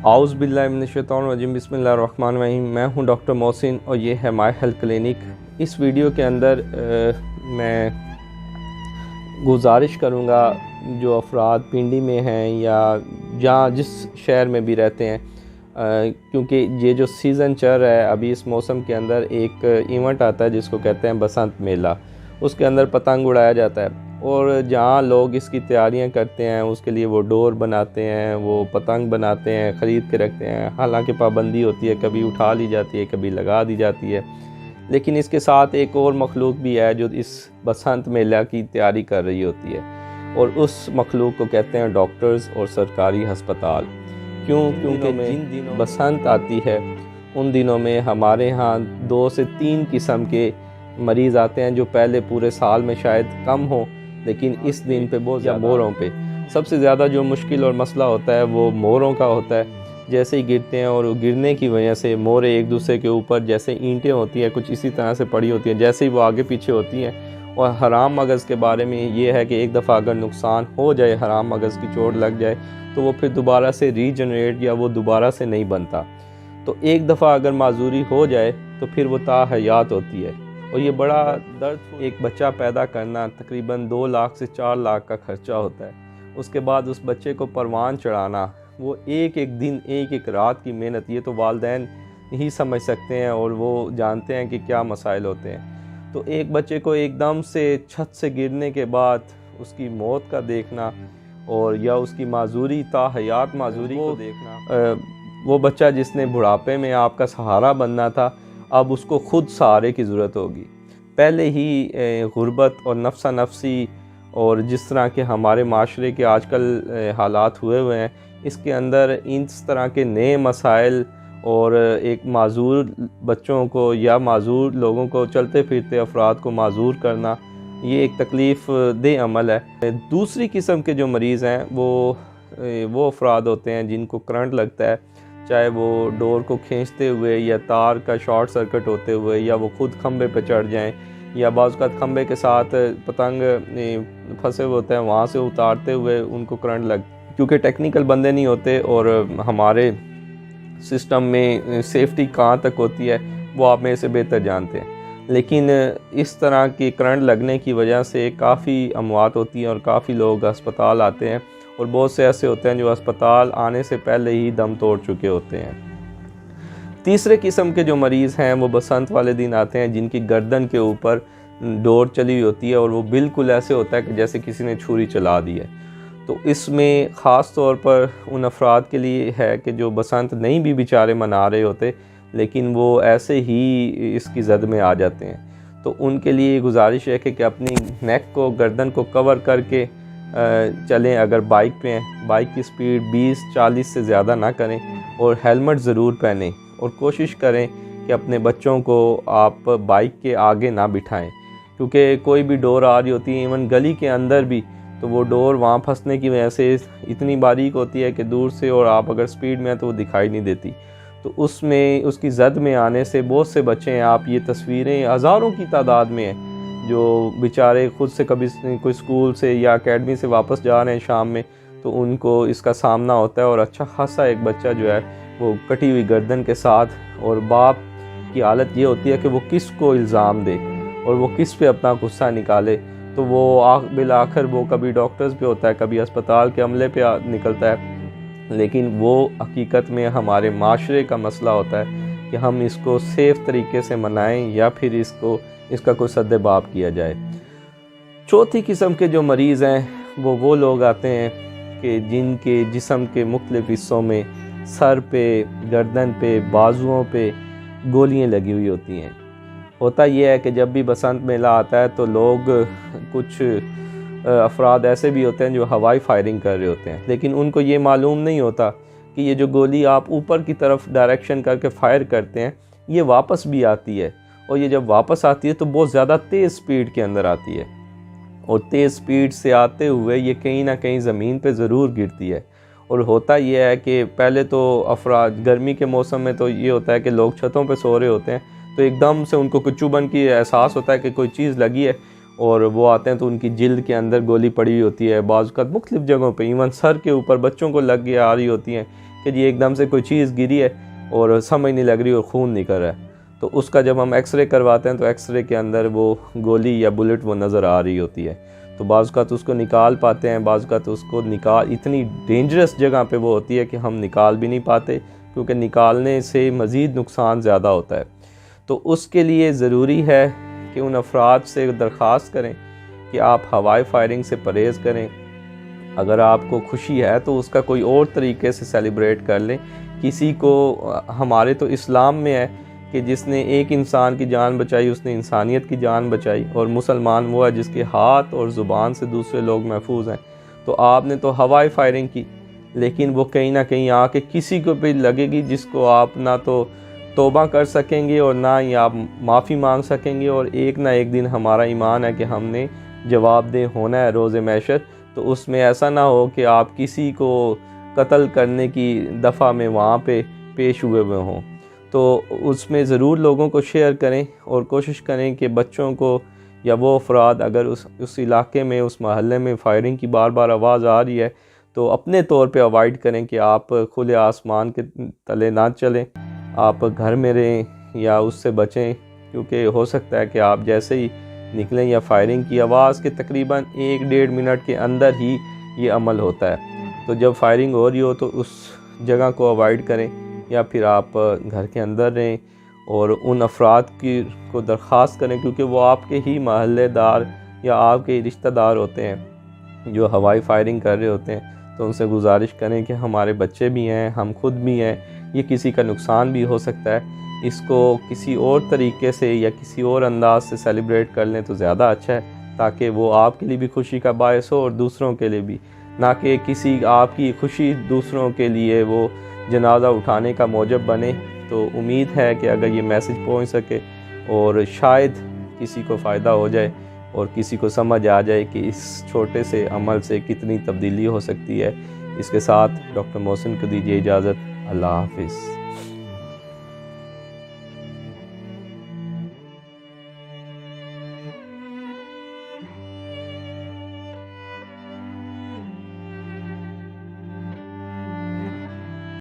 आउज़ बिल्लाहि मिनश्शैतानिर्रजीम बिस्मिल्लाहिर्रहमानिर्रहीम। मैं हूं डॉक्टर मोहसिन और ये है माय हेल्थ क्लिनिक। इस वीडियो के अंदर मैं गुजारिश करूंगा जो अफराद पिंडी में हैं या जहाँ जिस शहर में भी रहते हैं, क्योंकि ये जो सीज़न चल रहा है अभी इस मौसम के अंदर एक इवेंट आता है जिसको कहते हैं बसंत मेला। उसके अंदर पतंग उड़ाया जाता है और जहाँ लोग इसकी तैयारियां करते हैं उसके लिए वो डोर बनाते हैं, वो पतंग बनाते हैं, ख़रीद के रखते हैं। हालांकि पाबंदी होती है, कभी उठा ली जाती है, कभी लगा दी जाती है। लेकिन इसके साथ एक और मखलूक भी है जो इस बसंत मेला की तैयारी कर रही होती है और उस मखलूक को कहते हैं डॉक्टर्स और सरकारी हस्पताल। क्योंकि जिन दिनों बसंत आती है उन दिनों में हमारे यहाँ 2 से 3 किस्म के मरीज़ आते हैं जो पहले पूरे साल में शायद कम हो, लेकिन इस दिन पे बहुत ज़्यादा मोरों पे सबसे ज़्यादा जो मुश्किल और मसला होता है वो मोरों का होता है। जैसे ही गिरते हैं और गिरने की वजह से मोरें एक दूसरे के ऊपर जैसे ईंटें होती हैं कुछ इसी तरह से पड़ी होती हैं, जैसे ही वो आगे पीछे होती हैं। और हराम मगज़ के बारे में ये है कि एक दफ़ा अगर नुकसान हो जाए, हराम मगज़ की चोट लग जाए, तो वो फिर दोबारा से रीजनरेट या वो दोबारा से नहीं बनता। तो एक दफ़ा अगर माजूरी हो जाए तो फिर वो ताहयात होती है और ये बड़ा दर्द। एक बच्चा पैदा करना तकरीबन 2 लाख से 4 लाख का खर्चा होता है। उसके बाद उस बच्चे को परवान चढ़ाना, वो एक एक दिन एक एक रात की मेहनत, ये तो वालिदैन ही समझ सकते हैं और वो जानते हैं कि क्या मसाइल होते हैं। तो एक बच्चे को एकदम से छत से गिरने के बाद उसकी मौत का देखना और या उसकी माजूरी ताहयात माजूरी को देखना, वो बच्चा जिसने बुढ़ापे में आपका सहारा बनना था अब उसको ख़ुद सहारे की ज़रूरत होगी। पहले ही गुर्बत और नफ्सा नफसी और जिस तरह के हमारे माशरे के आजकल हालात हुए हैं, इसके अंदर इस तरह के नए मसाइल और एक माजूर बच्चों को या माजूर लोगों को, चलते फिरते अफराद को माजूर करना, ये एक तकलीफ़ दे अमल है। दूसरी किस्म के जो मरीज़ हैं वो अफराद होते हैं जिनको करंट लगता है, चाहे वो डोर को खींचते हुए या तार का शॉर्ट सर्किट होते हुए या वो खुद खंबे पर चढ़ जाएं या बाज़ का खंबे के साथ पतंग फंसे हुए होते हैं वहाँ से उतारते हुए उनको करंट लग, क्योंकि टेक्निकल बंदे नहीं होते और हमारे सिस्टम में सेफ्टी कहाँ तक होती है वो आप में से बेहतर जानते हैं। लेकिन इस तरह की करंट लगने की वजह से काफ़ी अमवात होती है और काफ़ी लोग अस्पताल आते हैं और बहुत से ऐसे होते हैं जो अस्पताल आने से पहले ही दम तोड़ चुके होते हैं। तीसरे किस्म के जो मरीज़ हैं वो बसंत वाले दिन आते हैं जिनकी गर्दन के ऊपर डोर चली हुई होती है और वो बिल्कुल ऐसे होता है कि जैसे किसी ने छुरी चला दी है। तो इसमें ख़ास तौर पर उन अफराद के लिए है कि जो बसंत नहीं भी बेचारे मना रहे होते, लेकिन वो ऐसे ही इसकी जद में आ जाते हैं। तो उनके लिए गुजारिश है कि अपनी नेक को, गर्दन को कवर करके चलें। अगर बाइक पे हैं, बाइक की स्पीड 20-40 से ज़्यादा ना करें और हेलमेट ज़रूर पहनें और कोशिश करें कि अपने बच्चों को आप बाइक के आगे ना बिठाएं, क्योंकि कोई भी डोर आ रही होती है, इवन गली के अंदर भी, तो वो डोर वहाँ फंसने की वजह से इतनी बारीक होती है कि दूर से और आप अगर स्पीड में हैं तो वो दिखाई नहीं देती। तो उसमें उसकी जद में आने से बहुत से बच्चे हैं, आप ये तस्वीरें हज़ारों की तादाद में हैं जो बेचारे खुद से कभी कोई स्कूल से या एकेडमी से वापस जा रहे हैं शाम में, तो उनको इसका सामना होता है। और अच्छा खासा एक बच्चा जो है वो कटी हुई गर्दन के साथ, और बाप की हालत ये होती है कि वो किस को इल्ज़ाम दे और वो किस पे अपना गुस्सा निकाले। तो वो बिल आखिर वो कभी डॉक्टर्स पे होता है, कभी अस्पताल के अमले पे निकलता है, लेकिन वो हकीकत में हमारे माशरे का मसला होता है कि हम इसको सेफ़ तरीके से मनाएं या फिर इसका कोई सद्देबाब किया जाए। चौथी किस्म के जो मरीज़ हैं वो लोग आते हैं कि जिनके जिस्म के मुख्तलिफ़ हिस्सों में, सर पे, गर्दन पे, बाजुओं पे गोलियां लगी हुई होती हैं। होता यह है कि जब भी बसंत मेला आता है तो लोग, कुछ अफराद ऐसे भी होते हैं जो हवाई फायरिंग कर रहे होते हैं, लेकिन उनको ये मालूम नहीं होता कि ये जो गोली आप ऊपर की तरफ डायरेक्शन करके फ़ायर करते हैं ये वापस भी आती है, और ये जब वापस आती है तो बहुत ज़्यादा तेज़ स्पीड के अंदर आती है और तेज़ स्पीड से आते हुए ये कहीं ना कहीं ज़मीन पे ज़रूर गिरती है। और होता यह है कि पहले तो अफराद, गर्मी के मौसम में तो ये होता है कि लोग छतों पे सो रहे होते हैं, तो एकदम से उनको कुछ चुभन की एहसास होता है कि कोई चीज़ लगी है और वो आते हैं तो उनकी जिल्द के अंदर गोली पड़ी हुई होती है। बाज़ का मुख्तलिफ़ जगहों पे, इवन सर के ऊपर बच्चों को लग के आ रही होती हैं कि जी एकदम से कोई चीज़ गिरी है और समझ नहीं लग रही और खून निकल रहा है, तो उसका जब हम एक्सरे करवाते हैं तो एक्सरे के अंदर वो गोली या बुलेट वो नज़र आ रही होती है। तो बाज़ का तो उसको निकाल पाते हैं, बाज़ का तो उसको निकाल इतनी डेंजरस जगह पे वो होती है कि हम निकाल भी नहीं पाते, क्योंकि निकालने से मज़ीद नुकसान ज़्यादा होता है। तो उसके लिए ज़रूरी है कि उन अफराद से दरख्वास्त करें कि आप हवाई फायरिंग से परहेज़ करें। अगर आपको खुशी है तो उसका कोई और तरीके से सेलिब्रेट कर लें। किसी को हमारे तो इस्लाम में है कि जिसने एक इंसान की जान बचाई उसने इंसानियत की जान बचाई, और मुसलमान वो है जिसके हाथ और ज़ुबान से दूसरे लोग महफूज हैं। तो आपने तो हवाई फायरिंग की, लेकिन वो कहीं ना कहीं आके किसी को भी लगेगी जिसको आप ना तो तौबा कर सकेंगे और ना ही आप माफ़ी मांग सकेंगे, और एक ना एक दिन हमारा ईमान है कि हमने जवाबदेह होना है रोज़े महशर। तो उसमें ऐसा ना हो कि आप किसी को कत्ल करने की दफ़ा में वहाँ पे पेश हुए हों। तो उसमें ज़रूर लोगों को शेयर करें और कोशिश करें कि बच्चों को या वो अफराद अगर उस इलाके में, उस महल्ले में फ़ायरिंग की बार बार आवाज़ आ रही है तो अपने तौर पे अवॉइड करें कि आप खुले आसमान के तले ना चलें, आप घर में रहें या उससे बचें, क्योंकि हो सकता है कि आप जैसे ही निकलें या फायरिंग की आवाज़ के तकरीबन 1-1.5 मिनट के अंदर ही ये अमल होता है। तो जब फायरिंग हो रही हो तो उस जगह को अवॉइड करें या फिर आप घर के अंदर रहें और उन अफराद को दरख्वास्त करें, क्योंकि वो आपके ही महल्लेदार या आपके ही रिश्तेदार होते हैं जो हवाई फायरिंग कर रहे होते हैं। तो उनसे गुजारिश करें कि हमारे बच्चे भी हैं, हम खुद भी हैं, ये किसी का नुकसान भी हो सकता है, इसको किसी और तरीके से या किसी और अंदाज से सेलिब्रेट कर लें तो ज़्यादा अच्छा है, ताकि वो आपके लिए भी खुशी का बायस हो और दूसरों के लिए भी, ना कि किसी आपकी खुशी दूसरों के लिए वो जनाजा उठाने का मौजब बने। तो उम्मीद है कि अगर ये मैसेज पहुंच सके और शायद किसी को फ़ायदा हो जाए और किसी को समझ आ जाए कि इस छोटे से अमल से कितनी तब्दीली हो सकती है। इसके साथ डॉक्टर मोहसिन को दीजिए इजाज़त। अल्लाह हाफ़िज़।